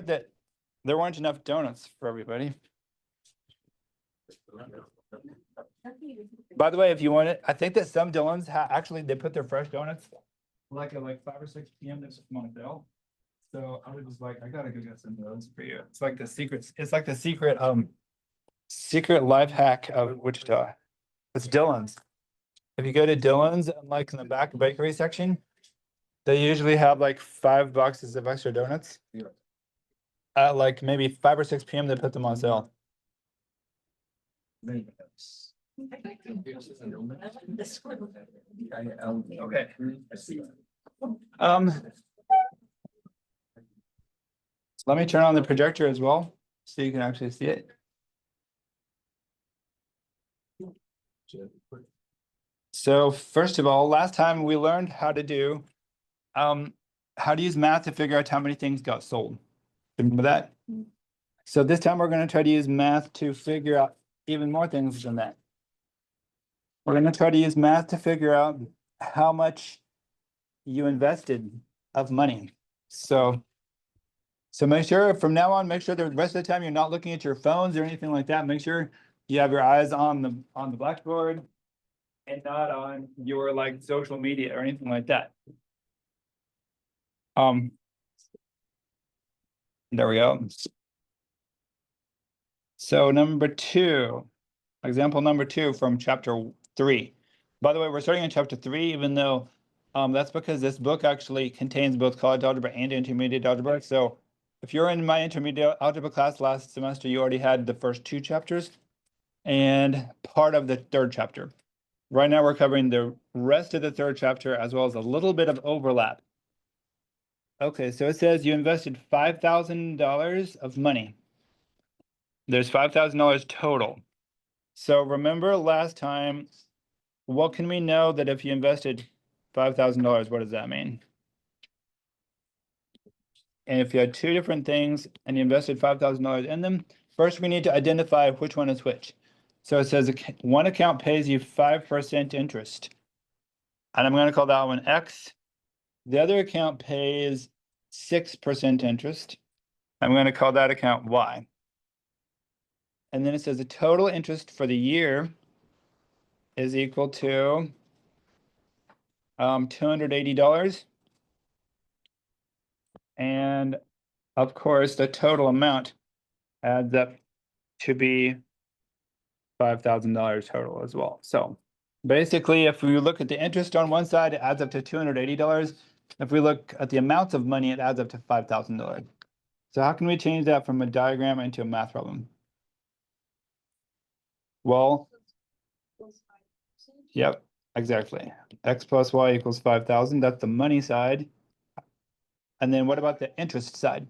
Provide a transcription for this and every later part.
that there weren't enough donuts for everybody. By the way, if you want it, I think that some Dillons actually they put their fresh donuts like at 5 or 6 p.m. This on sale. So I was just like, I gotta go get some of those for you. It's like the secret. It's like the secret life hack of Wichita. It's Dillon's. If you go to Dillon's, like in the back bakery section, they usually have like 5 boxes of extra donuts. At like maybe 5 or 6 p.m. they put them on sale. Okay. Let me turn on the projector as well, so you can actually see it. So first of all, last time we learned how to do, how to use math to figure out how many things got sold. Remember that? So this time we're going to try to use math to figure out even more things than that. We're going to try to use math to figure out how much you invested of money. So make sure from now on, make sure the rest of the time you're not looking at your phones or anything like that. Make sure you have your eyes on the blackboard and not on your like social media or anything like that. There we go. So example number 2 from chapter 3. By the way, we're starting in chapter 3, even though that's because this book actually contains both college algebra and intermediate algebra. So if you're in my intermediate algebra class last semester, you already had the first 2 chapters and part of the 3rd chapter. Right now, we're covering the rest of the 3rd chapter as well as a little bit of overlap. Okay, so it says you invested $5,000 of money. There's $5,000 total. So remember last time, what can we know that if you invested $5,000, what does that mean? And if you had 2 different things and you invested $5,000 in them, first we need to identify which one is which. So it says one account pays you 5% interest. And I'm going to call that one X. The other account pays 6% interest. I'm going to call that account Y. And then it says the total interest for the year is equal to $280. And of course, the total amount adds up to be $5,000 total as well. So basically, if we look at the interest on one side, it adds up to $280. If we look at the amounts of money, it adds up to $5,000. So how can we change that from a diagram into a math problem? Well, yep, exactly. X plus Y equals 5,000. That's the money side. And then what about the interest side?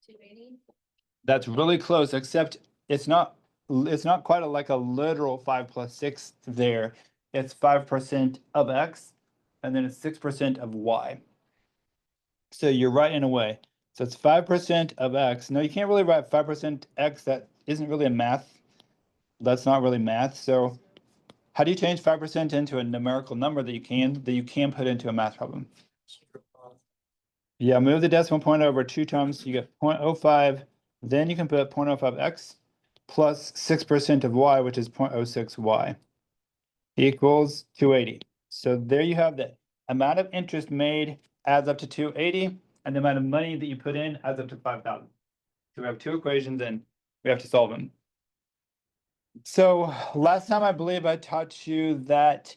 280. That's really close, except it's not quite like a literal 5 plus 6 there. It's 5% of X, and then it's 6% of Y. So you're right in a way. So it's 5% of X. No, you can't really write 5% X. That isn't really a math. That's not really math. So how do you change 5% into a numerical number that you can put into a math problem? Yeah, move the decimal point over 2 times, you get 0.05. Then you can put 0.05x plus 6% of y, which is 0.06y, equals 280. So there you have the amount of interest made adds up to 280, and the amount of money that you put in adds up to 5,000. So we have 2 equations and we have to solve them. So last time I believe I taught you that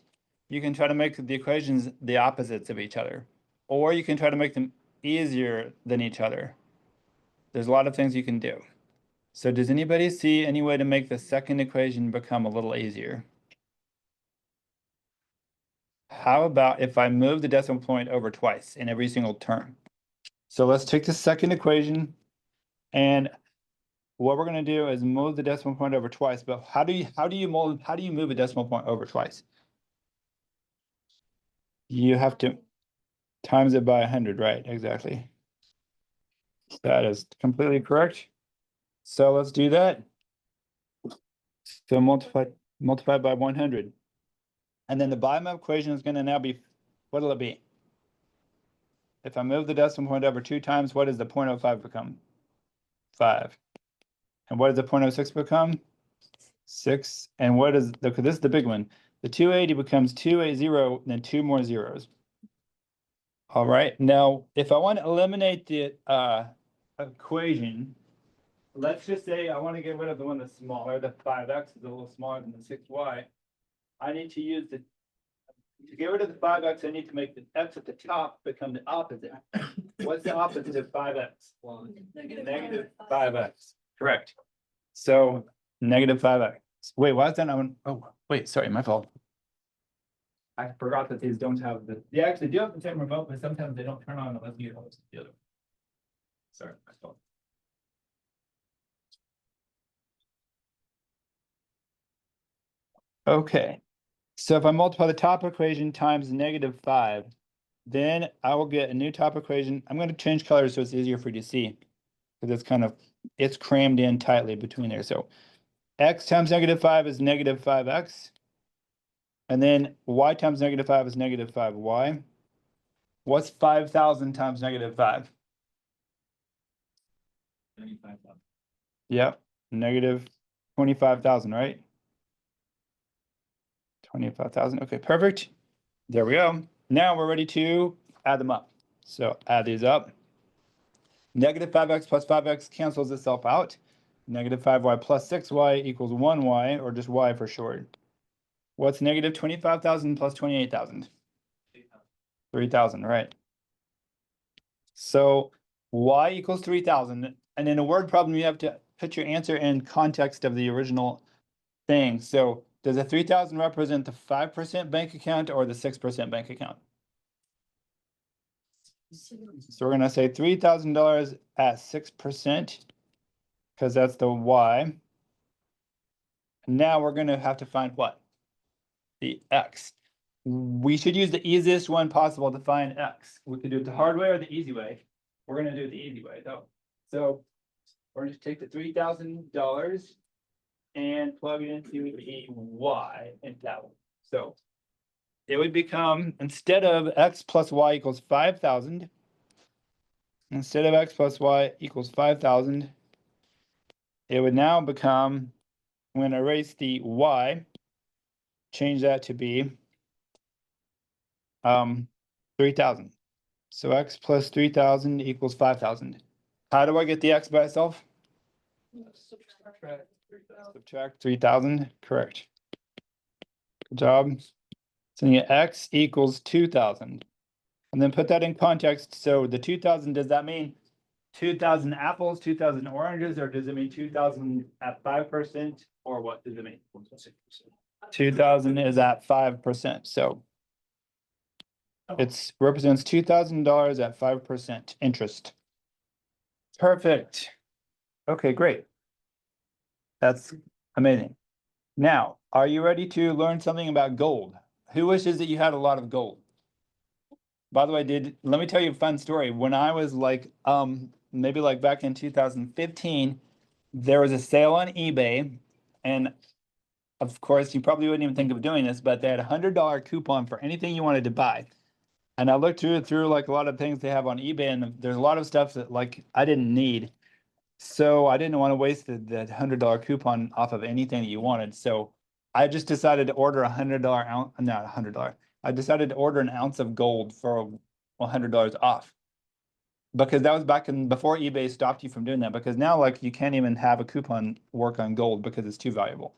you can try to make the equations the opposites of each other, or you can try to make them easier than each other. There's a lot of things you can do. So does anybody see any way to make the second equation become a little easier? How about if I move the decimal point over twice in every single term? So let's take the second equation, and what we're going to do is move the decimal point over twice. But how do you move a decimal point over twice? You have to times it by 100, right? Exactly. That is completely correct. So let's do that. So multiply by 100. And then the bottom equation is going to now be, what will it be? if I move the decimal point over 2 times, what does the 0.05 become? 5. And what does the 0.06 become? 6. And what is the, this is the big one. The 280 becomes 280, then 2 more zeros. All right, now if I want to eliminate the equation, let's just say I want to get rid of the one that's smaller, the 5x is a little smaller than the 6y. I need to use the, to get rid of the 5x, I need to make the x at the top become the opposite. What's the opposite of 5x? Negative 5x. Correct. So negative 5x. Wait, why is that not? Oh, wait, sorry, my fault. I forgot that these don't have the, they actually do have the same remote, but sometimes they don't turn on unless you host the other one. Sorry, my fault. Okay, so if I multiply the top equation times negative 5, then I will get a new top equation. I'm going to change colors so it's easier for you to see, because it's kind of, it's crammed in tightly between there. So x times negative 5 is negative 5x. And then y times negative 5 is negative 5y. What's 5,000 times negative 5? 25,000. Yep, negative 25,000, right? 25,000. Okay, perfect. There we go. Now we're ready to add them up. So add these up. Negative 5x plus 5x cancels itself out. Negative 5y plus 6y equals 1y, or just y for short. What's negative 25,000 plus 28,000? 3,000, right? So y equals 3,000. And in a word problem, you have to put your answer in context of the original thing. So does the 3,000 represent the 5% bank account or the 6% bank account? So we're going to say $3,000 at 6%, because that's the y. Now we're going to have to find what? The x. We should use the easiest one possible to find x. We could do it the hard way or the easy way. We're going to do it the easy way, though. So we're going to take the $3,000 and plug it into the y in that one. So it would become, instead of x plus y equals 5,000, instead of x plus y equals 5,000, it would now become, I'm going to erase the y, change that to be 3,000. So x plus 3,000 equals 5,000. How do I get the x by itself? Subtract 3,000, correct. Good job. So you get x equals 2,000. And then put that in context. So the 2,000, does that mean 2,000 apples, 2,000 oranges, or does it mean 2,000 at 5%? Or what does it mean? 2,000 is at 5%. So it represents $2,000 at 5% interest. Perfect. Okay, great. That's amazing. Now, are you ready to learn something about gold? Who wishes that you had a lot of gold? By the way, let me tell you a fun story. When I was like, maybe like back in 2015, there was a sale on eBay, and of course, you probably wouldn't even think of doing this, but they had a $100 coupon for anything you wanted to buy. And I looked through like a lot of things they have on eBay, and there's a lot of stuff that like I didn't need. So I didn't want to waste the $100 coupon off of anything that you wanted. So I just decided to order $100 ounce, not $100. I decided to order an ounce of gold for $100 off. Because that was back in before eBay stopped you from doing that. Because now like you can't even have a coupon work on gold because it's too valuable.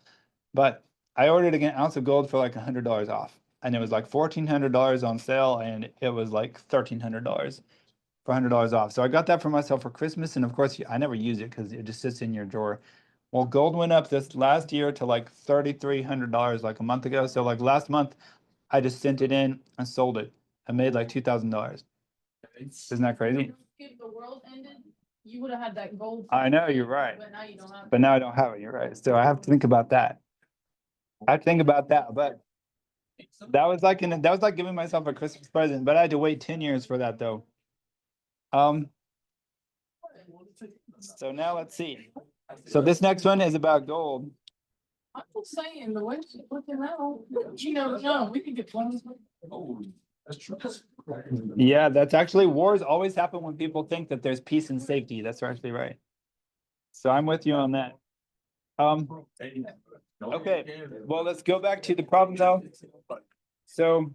But I ordered an ounce of gold for like $100 off. And it was like $1,400 on sale, and it was like $1,300 for $100 off. So I got that for myself for Christmas, and of course I never use it because it just sits in your drawer. Well, gold went up this last year to like $3,300 like a month ago. So like last month, I just sent it in and sold it. I made like $2,000. Isn't that crazy? If the world ended, you would have had that gold. I know, you're right. But now you don't have it. But now I don't have it. You're right. So I have to think about that. I have to think about that, but that was like giving myself a Christmas present. But I had to wait 10 years for that though. So now let's see. So this next one is about gold. I'm just saying, the way she's looking now, you never know, we can get one. Oh, that's true. Yeah, that's actually, wars always happen when people think that there's peace and safety. That's actually right. So I'm with you on that. Okay, well, let's go back to the problem though. So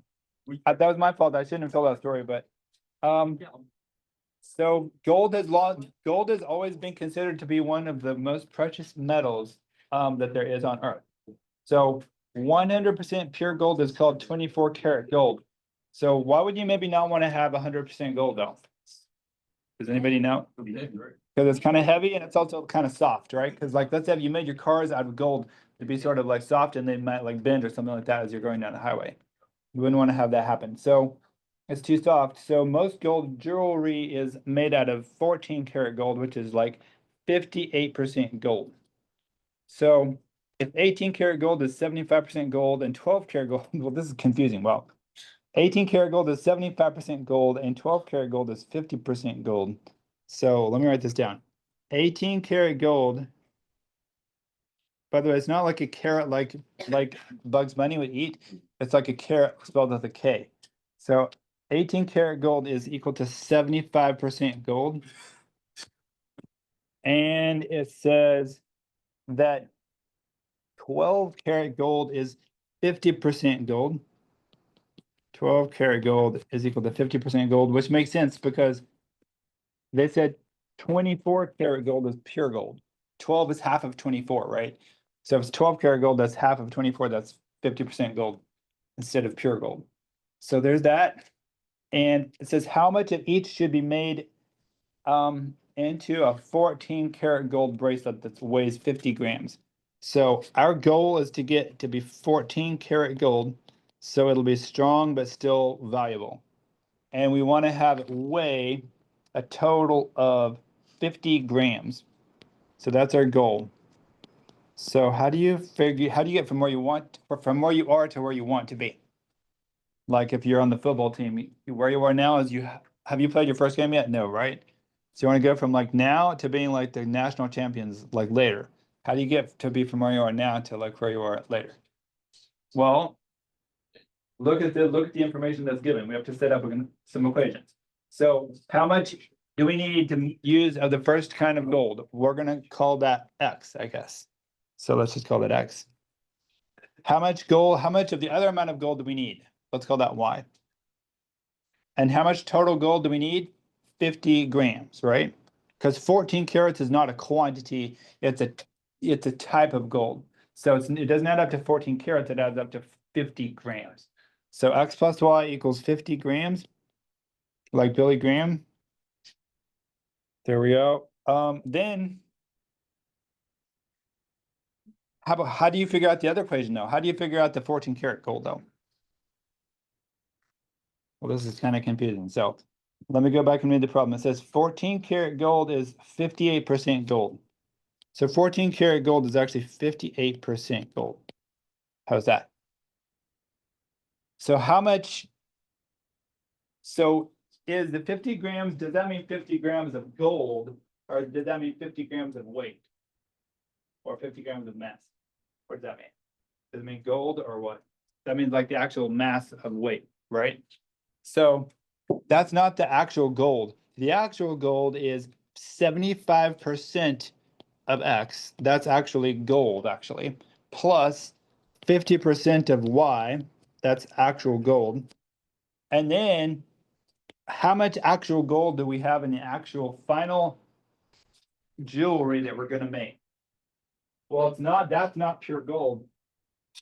that was my fault. I shouldn't have told that story, but so gold has always been considered to be one of the most precious metals that there is on Earth. So 100% pure gold is called 24 karat gold. So why would you maybe not want to have 100% gold though? Does anybody know? Because it's kind of heavy and it's also kind of soft, right? Because like let's say if you made your cars out of gold, it'd be sort of like soft and they might like bend or something like that as you're going down the highway. You wouldn't want to have that happen. So it's too soft. So most gold jewelry is made out of 14 karat gold, which is like 58% gold. So if 18 karat gold is 75% gold and 12 karat gold, well, this is confusing. Well, 18 karat gold is 75% gold and 12 karat gold is 50% gold. So let me write this down. 18 karat gold, by the way, it's not like a carrot like Bugs Bunny would eat. It's like a carrot spelled with a K. So 18 karat gold is equal to 75% gold. And it says that 12 karat gold is 50% gold. 12 karat gold is equal to 50% gold, which makes sense because they said 24 karat gold is pure gold. 12 is half of 24, right? So if it's 12 karat gold, that's half of 24, that's 50% gold instead of pure gold. So there's that. And it says how much of each should be made into a 14 karat gold bracelet that weighs 50 grams. So our goal is to get to be 14 karat gold, so it'll be strong but still valuable. And we want to have it weigh a total of 50 grams. So that's our goal. So how do you get from where you are to where you want to be? Like if you're on the football team, where you are now is have you played your first game yet? No, right? So you want to go from like now to being like the national champions like later. How do you get to be from where you are now to like where you are later? Well, look at the information that's given. We have to set up some equations. So how much do we need to use of the first kind of gold? We're gonna call that X, I guess. So let's just call it X. How much of the other amount of gold do we need? Let's call that Y. And how much total gold do we need? 50 grams, right? Because 14 carats is not a quantity, it's a type of gold. So it doesn't add up to 14 carats, it adds up to 50 grams. So X plus Y equals 50 grams, like Billy Graham. There we go. Then how do you figure out the other equation though? How do you figure out the 14 karat gold though? Well, this is kind of confusing. So let me go back and read the problem. It says 14 karat gold is 58% gold. So 14 karat gold is actually 58% gold. How's that? So how much? So is the 50 grams, does that mean 50 grams of gold? Or does that mean 50 grams of weight? Or 50 grams of mass? What does that mean? Does it mean gold or what? That means like the actual mass of weight, right? So that's not the actual gold. The actual gold is 75% of X. That's actually gold, actually, plus 50% of Y. That's actual gold. And then how much actual gold do we have in the actual final jewelry that we're going to make? Well, that's not pure gold.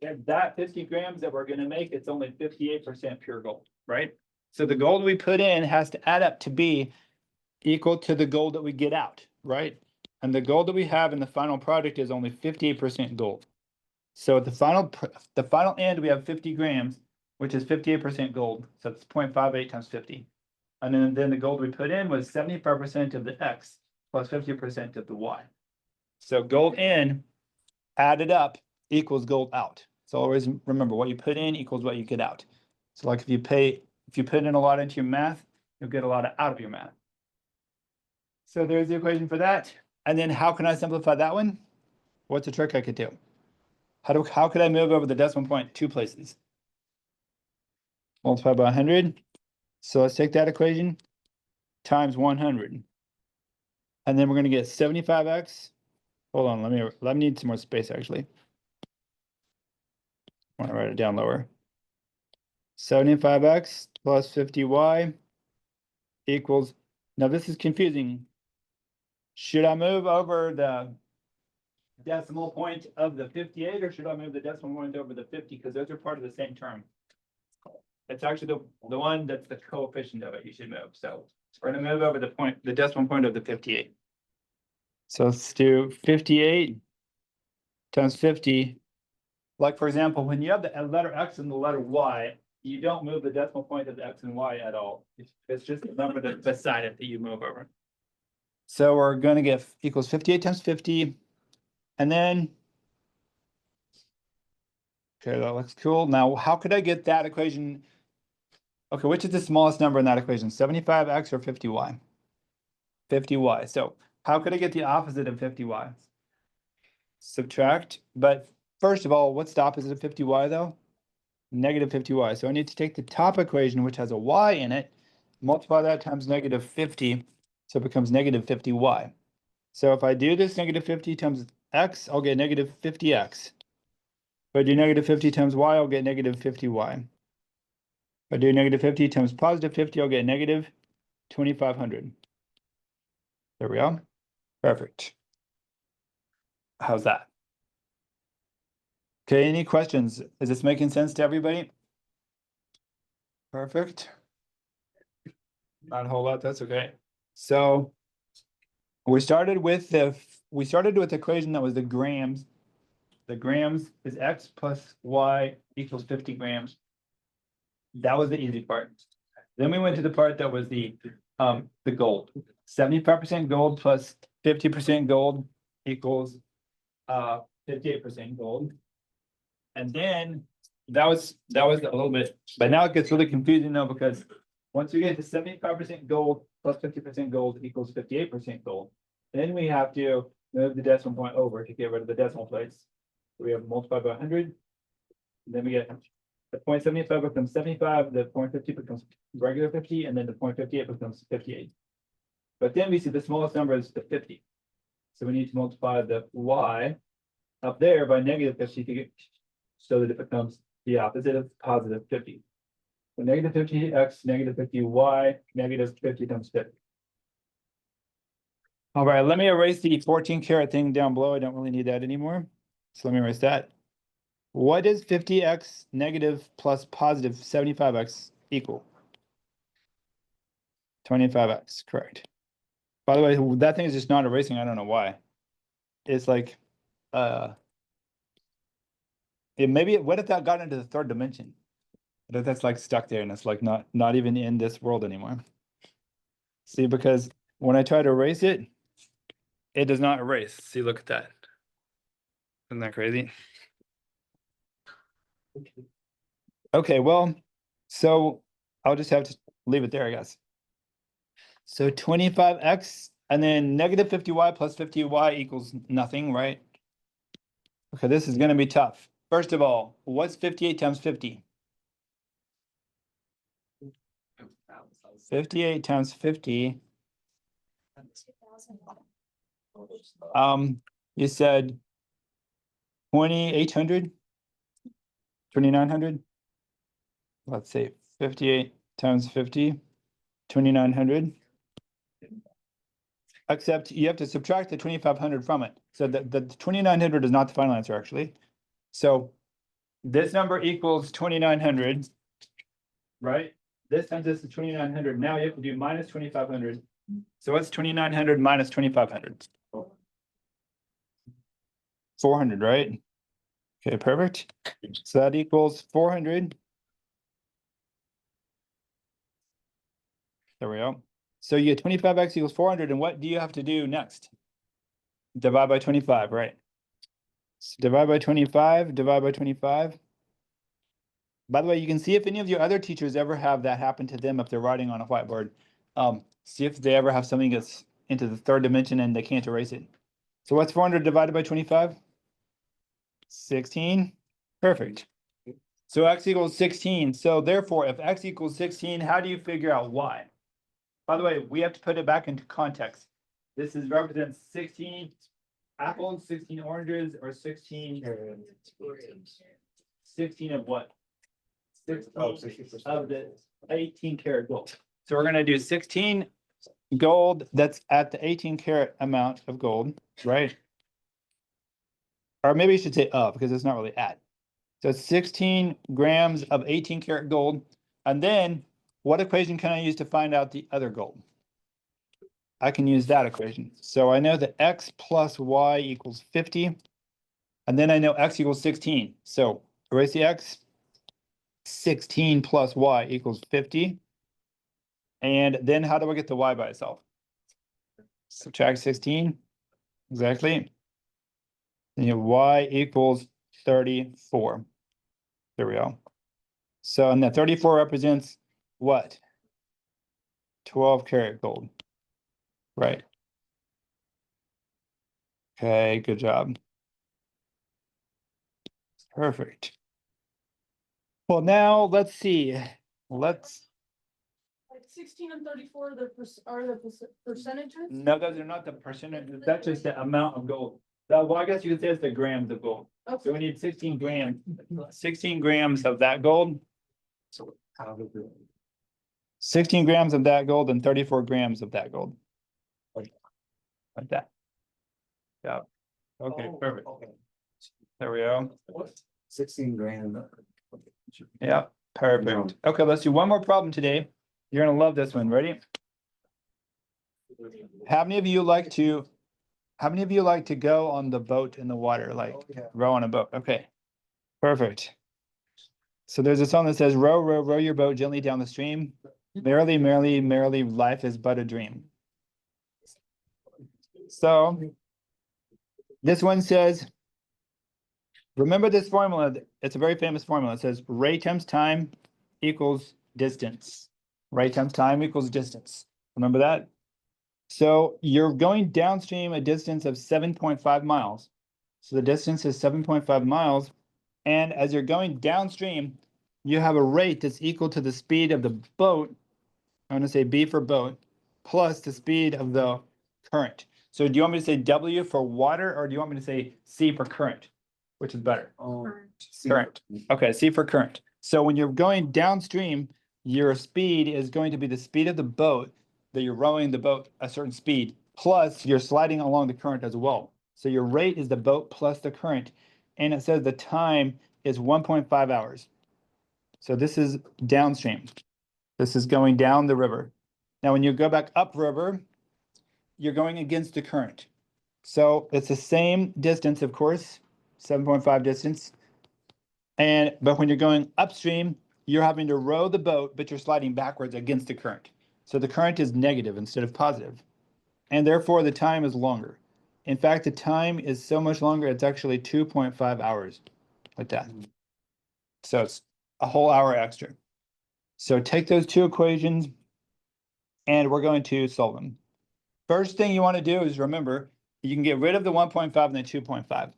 That 50 grams that we're going to make, it's only 58% pure gold, right? So the gold we put in has to add up to be equal to the gold that we get out, right? And the gold that we have in the final product is only 58% gold. So at the final end, we have 50 grams, which is 58% gold. So it's 0.58 times 50. And then the gold we put in was 75% of the X plus 50% of the Y. So gold in added up equals gold out. So always remember what you put in equals what you get out. So like if you put in a lot into your math, you'll get a lot out of your math. So there's the equation for that. And then how can I simplify that one? What's a trick I could do? How could I move over the decimal point two places? Multiply by 100. So let's take that equation times 100. And then we're gonna get 75x. Hold on, let me need some more space actually. I wanna write it down lower. 75x plus 50y equals, now this is confusing. Should I move over the decimal point of the 58 or should I move the decimal point over the 50? Because those are part of the same term. It's actually the one that's the coefficient of it you should move. So we're gonna move over the decimal point of the 58. So let's do 58 times 50. Like for example, when you have the letter X and the letter Y, you don't move the decimal point of the X and Y at all. It's just the number that's beside it that you move over. So we're gonna get equals 58 times 50. And then, okay, that looks cool. Now, how could I get that equation? Okay, which is the smallest number in that equation, 75x or 50y? 50y. So how could I get the opposite of 50y? Subtract, but first of all, what's the opposite of 50y though? Negative 50y. So I need to take the top equation, which has a y in it, multiply that times negative 50, so it becomes negative 50y. So if I do this negative 50 times x, I'll get negative 50x. If I do negative 50 times y, I'll get negative 50y. If I do negative 50 times positive 50, I'll get negative 2500. There we go. Perfect. How's that? Okay, any questions? Is this making sense to everybody? Perfect. Not a whole lot, that's okay. So we started with the equation that was the grams. The grams is x plus y equals 50 grams. That was the easy part. Then we went to the part that was the gold. 75% gold plus 50% gold equals 58% gold. And then that was a little bit, but now it gets really confusing though, because once we get to 75% gold plus 50% gold equals 58% gold, then we have to move the decimal point over to get rid of the decimal place. So we have multiplied by 100. Then we get the 0.75 becomes 75, the 0.50 becomes regular 50, and then the 0.58 becomes 58. But then we see the smallest number is the 50. So we need to multiply the y up there by negative 50 to get, so that it becomes the opposite of positive 50. So negative 50x, negative 50y, negative 50 times 50. All right, let me erase the 14 carat thing down below. I don't really need that anymore. So let me erase that. What is 50x negative plus positive 75x equal? 25x, correct. By the way, that thing is just not erasing. I don't know why. It's like, what if that got into the third dimension? That's like stuck there and it's like not even in this world anymore. See, because when I try to erase it, it does not erase. See, look at that. Isn't that crazy? Okay, well, so I'll just have to leave it there, I guess. So 25x and then negative 50y plus 50y equals nothing, right? Okay, this is gonna be tough. First of all, what's 58 times 50? 58 times 50. You said 2,800? 2,900? Let's say 58 times 50, 2,900. Except you have to subtract the 2,500 from it. So the 2,900 is not the final answer, actually. So this number equals 2,900, right? This times this is 2,900. Now you have to do minus 2,500. So what's 2,900 minus 2,500? 400, right? Okay, perfect. So that equals 400. There we go. So you get 25x equals 400, and what do you have to do next? Divide by 25, right? So divide by 25, divide by 25. By the way, you can see if any of your other teachers ever have that happen to them if they're writing on a whiteboard. See if they ever have something that's into the third dimension and they can't erase it. So what's 400 divided by 25? 16. Perfect. So x equals 16. So therefore, if x equals 16, how do you figure out y? By the way, we have to put it back into context. This is represents 16 apples, 16 oranges, or 16 of what? 16 of the 18 karat gold. So we're gonna do 16 gold that's at the 18 karat amount of gold, right? Or maybe you should say of, because it's not really at. So it's 16 grams of 18 karat gold. And then what equation can I use to find out the other gold? I can use that equation. So I know that x plus y equals 50. And then I know x equals 16. So erase the x. 16 plus y equals 50. And then how do I get the y by itself? Subtract 16. Exactly. And you have y equals 34. There we go. So, and the 34 represents what? 12 karat gold. Right. Okay, good job. Perfect. Well, now let's see. Let's, Like 16 and 34 are the percentages? no, those are not the percentages. That's just the amount of gold. Well, I guess you could say it's the grams of gold. Okay. So we need 16 grams, 16 grams of that gold. So 16 grams of that gold and 34 grams of that gold. Like that. Yeah. Okay, perfect. There we go. 16 grand. Yeah, perfect. Okay, let's do one more problem today. You're gonna love this one. Ready? How many of you like to go on the boat in the water, like row on a boat? Okay, perfect. So there's a song that says, row, row, row your boat gently down the stream. Merrily, merrily, merrily, life is but a dream. So this one says, remember this formula. It's a very famous formula. It says rate times time equals distance. Rate times time equals distance. Remember that? So you're going downstream a distance of 7.5 miles. So the distance is 7.5 miles. And as you're going downstream, you have a rate that's equal to the speed of the boat. I'm going to say B for boat, plus the speed of the current. So do you want me to say W for water, or do you want me to say C for current? Which is better? Current. Okay, C for current. So when you're going downstream, your speed is going to be the speed of the boat that you're rowing the boat a certain speed, plus you're sliding along the current as well. So your rate is the boat plus the current. And it says the time is 1.5 hours. So this is downstream. This is going down the river. Now, when you go back upriver, you're going against the current. So it's the same distance, of course, 7.5 distance. But when you're going upstream, you're having to row the boat, but you're sliding backwards against the current. So the current is negative instead of positive. And therefore the time is longer. In fact, the time is so much longer, it's actually 2.5 hours, like that. So it's a whole hour extra. So take those two equations and we're going to solve them. First thing you want to do is remember, you can get rid of the 1.5 and the 2.5.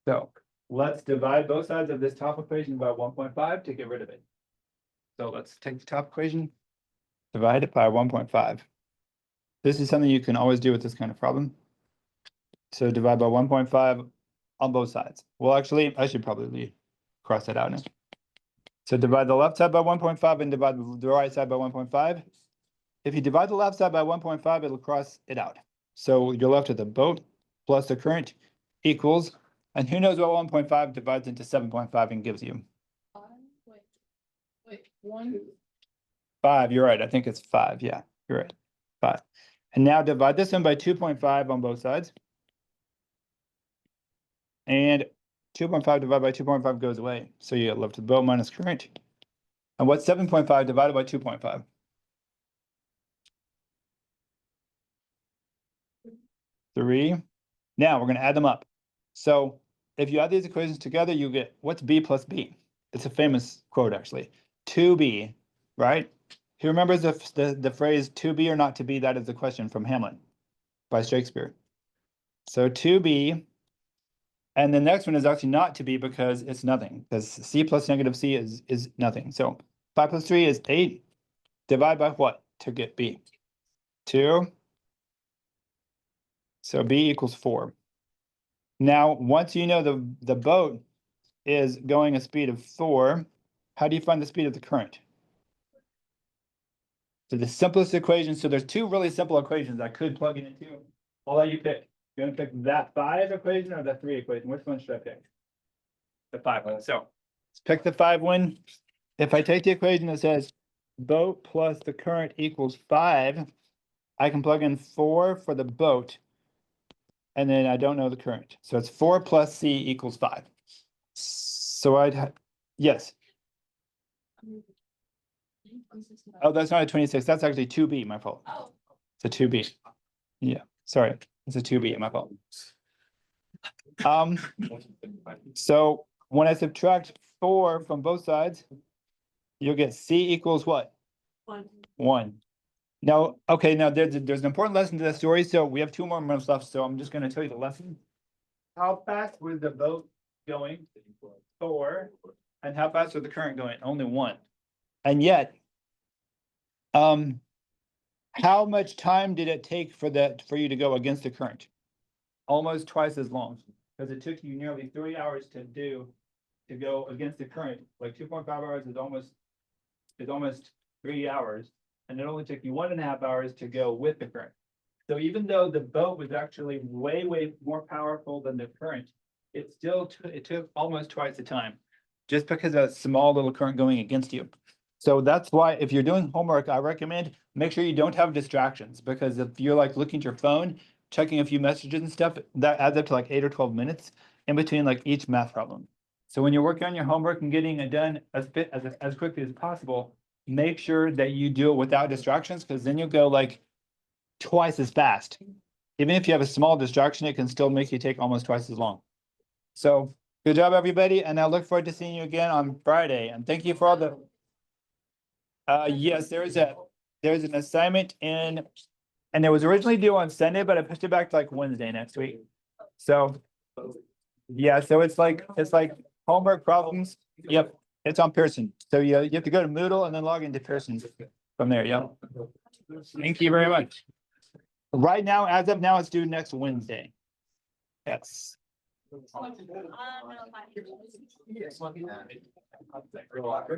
So let's divide both sides of this top equation by 1.5 to get rid of it. So let's take the top equation, divide it by 1.5. This is something you can always do with this kind of problem. So divide by 1.5 on both sides. Well, actually, I should probably cross that out now. So divide the left side by 1.5 and divide the right side by 1.5. If you divide the left side by 1.5, it'll cross it out. So you're left with the boat plus the current equals, and who knows what 1.5 divides into 7.5 and gives you? Wait, 1. 5, you're right. I think it's 5. Yeah, you're right. 5. And now divide this one by 2.5 on both sides. And 2.5 divided by 2.5 goes away. So you get left with boat minus current. And what's 7.5 divided by 2.5? 3. Now we're going to add them up. So if you add these equations together, you get, what's B plus B? It's a famous quote, actually. 2B, right? Who remembers the phrase to be or not to be? That is the question from Hamlet by Shakespeare. So 2B, And the next one is actually not to be because it's nothing, because c plus negative c is nothing. So 5 plus 3 is 8. Divide by what to get b? 2. So b equals 4. Now, once you know the boat is going a speed of 4, how do you find the speed of the current? So the simplest equation, so there's two really simple equations I could plug it into. I'll let you pick. You want to pick that 5 equation or the 3 equation? Which one should I pick? The 5 one. So let's pick the 5 one. If I take the equation that says boat plus the current equals 5, I can plug in 4 for the boat. And then I don't know the current. So it's 4 plus c equals 5. So yes. Oh, that's not a 26. That's actually 2b, my fault. Oh. It's a 2b. Yeah, sorry. It's a 2b, my fault. So when I subtract 4 from both sides, you'll get c equals what? 1. Now, okay, now there's an important lesson to the story. So we have 2 more minutes left. So I'm just going to tell you the lesson. How fast was the boat going? 4. And how fast was the current going? Only 1. And yet, how much time did it take for you to go against the current? Almost twice as long, because it took you nearly 3 hours to go against the current. Like 2.5 hours is almost 3 hours, and it only took you 1.5 hours to go with the current. So even though the boat was actually way more powerful than the current, it still took almost twice the time, just because of a small little current going against you. So that's why if you're doing homework, I recommend make sure you don't have distractions, because if you're like looking at your phone, checking a few messages and stuff, that adds up to like 8 or 12 minutes in between like each math problem. So when you're working on your homework and getting it done as quickly as possible, make sure that you do it without distractions, because then you'll go like twice as fast. Even if you have a small distraction, it can still make you take almost twice as long. So good job, everybody, and I look forward to seeing you again on Friday. And thank you for all the. Yes, there's an assignment and it was originally due on Sunday, but I pushed it back to like Wednesday next week. So, yeah, so it's like homework problems. Yep, it's on Pearson. So you have to go to Moodle and then log into Pearson from there. Yep. Thank you very much. Right now, as of now, it's due next Wednesday. Yes.